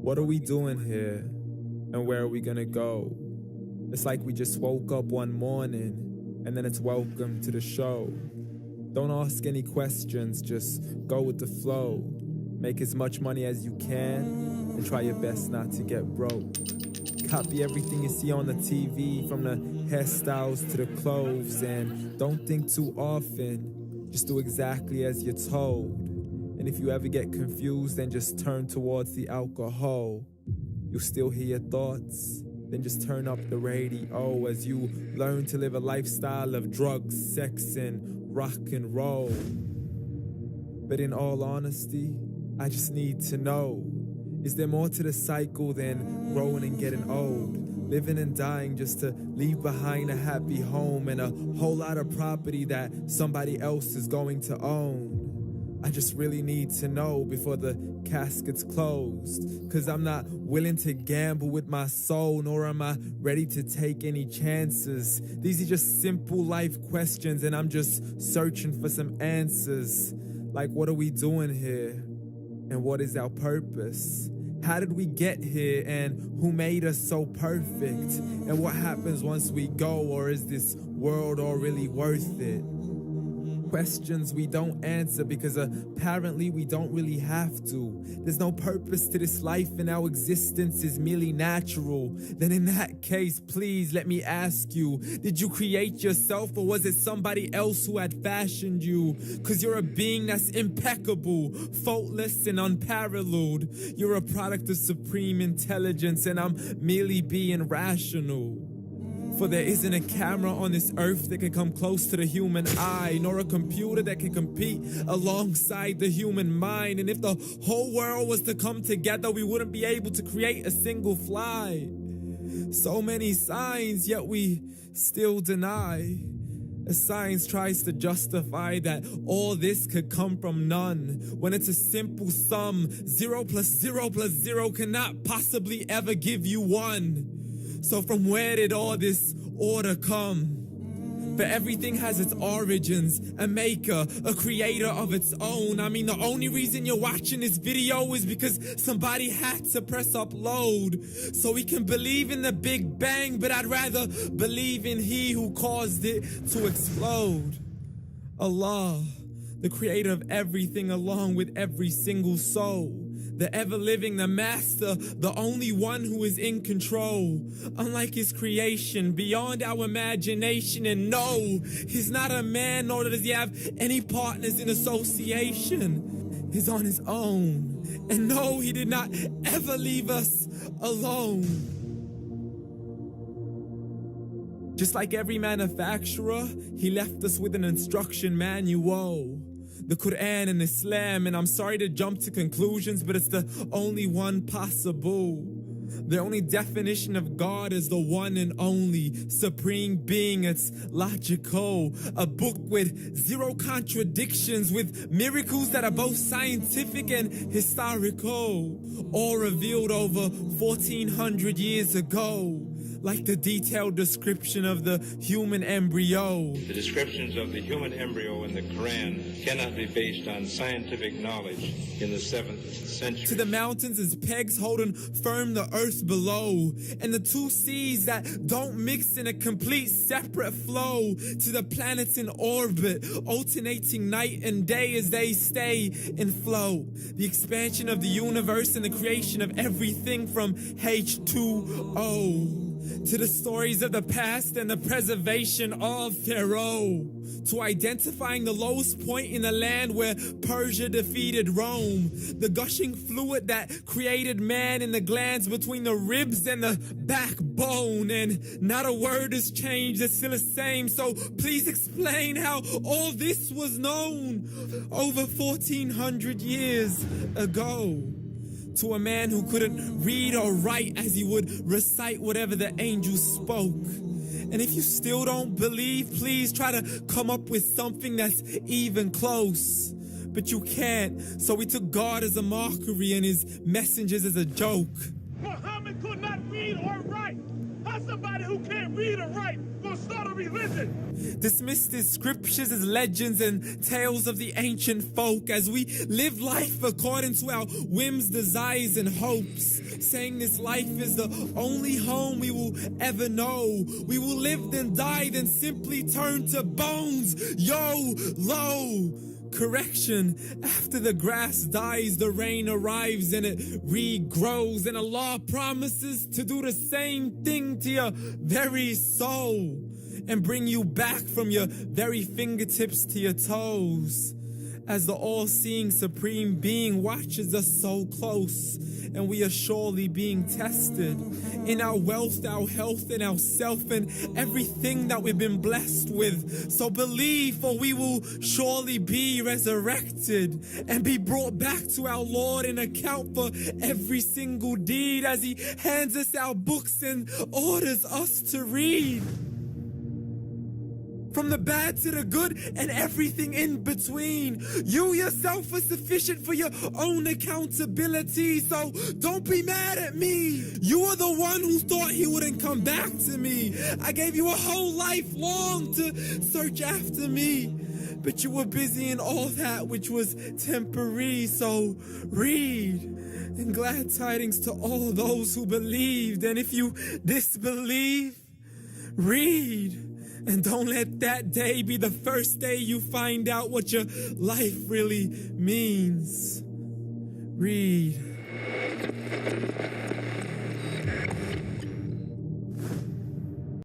What are we doing here? And where are we gonna go? It's like we just woke up one morning and then it's welcome to the show. Don't ask any questions, just go with the flow. Make as much money as you can and try your best not to get broke. Copy everything you see on the TV, from the hairstyles to the clothes, and don't think too often, just do exactly as you're told. And if you ever get confused, then just turn towards the alcohol. You'll still hear your thoughts, then just turn up the radio as you learn to live a lifestyle of drugs, sex, and rock and roll. But in all honesty, I just need to know, is there more to the cycle than growing and getting old? Living and dying just to leave behind a happy home and a whole lot of property that somebody else is going to own. I just really need to know before the casket's closed, 'cause I'm not willing to gamble with my soul, nor am I ready to take any chances. These are just simple life questions and I'm just searching for some answers. Like, what are we doing here? And what is our purpose? How did we get here, and who made us so perfect? And what happens once we go, or is this world all really worth it? Questions we don't answer because apparently we don't really have to. There's no purpose to this life and our existence is merely natural. Then in that case, please let me ask you, did you create yourself, or was it somebody else who had fashioned you? 'Cause you're a being that's impeccable, faultless and unparalleled. You're a product of supreme intelligence and I'm merely being rational. For there isn't a camera on this earth that can come close to the human eye, nor a computer that can compete alongside the human mind. And if the whole world was to come together, we wouldn't be able to create a single fly. So many signs, yet we still deny. As science tries to justify that all this could come from none, when it's a simple sum, 0 plus 0 plus 0 cannot possibly ever give you 1. So from where did all this order come? For everything has its origins, a maker, a creator of its own. I mean, the only reason you're watching this video is because somebody had to press upload. So we can believe in the Big Bang, but I'd rather believe in He who caused it to explode. Allah, the creator of everything along with every single soul. The ever-living, the master, the only one who is in control. Unlike his creation, beyond our imagination. And no, he's not a man, nor does he have any partners in association. He's on his own. And no, he did not ever leave us alone. Just like every manufacturer, he left us with an instruction manual. The Quran and Islam, and I'm sorry to jump to conclusions, but it's the only one possible. The only definition of God is the one and only supreme being. It's logical, a book with 0 contradictions, with miracles that are both scientific and historical, all revealed over 1400 years ago. Like the detailed description of the human embryo. The descriptions of the human embryo in the Quran cannot be based on scientific knowledge in the 7th century. To the mountains as pegs holding firm the earth below, and the 2 seas that don't mix in a complete separate flow. To the planets in orbit, alternating night and day as they stay in flow. The expansion of the universe and the creation of everything from H2O. To the stories of the past and the preservation of Pharaoh. To identifying the lowest point in the land where Persia defeated Rome. The gushing fluid that created man in the glands between the ribs and the backbone. And not a word has changed, it's still the same. So please explain how all this was known over 1400 years ago. To a man who couldn't read or write as he would recite whatever the angels spoke. And if you still don't believe, please try to come up with something that's even close. But you can't, so we took God as a mockery and his messengers as a joke. Muhammad could not read or write. How somebody who can't read or write gonna gonna start a religion. Dismiss the scriptures as legends and tales of the ancient folk as we live life according to our whims, desires, and hopes. Saying this life is the only home we will ever know. We will live then die, then simply turn to bones. YOLO! Correction, after the grass dies, the rain arrives and it regrows, and Allah promises to do the same thing to your very soul and bring you back from your very fingertips to your toes. As the all-seeing supreme being watches us so close, and we are surely being tested in our wealth, our health, and our self, and everything that we've been blessed with. So believe, for we will surely be resurrected and be brought back to our Lord and account for every single deed as He hands us our books and orders us to read. From the bad to the good and everything in between. You yourself are sufficient for your own accountability, so don't be mad at me. You are the one who thought He wouldn't come back to me. I gave you a whole life long to search after me, but you were busy in all that which was temporary, so read. And glad tidings to all those who believed, and if you disbelieve, read. And don't let that day be the first day you find out what your life really means. Read.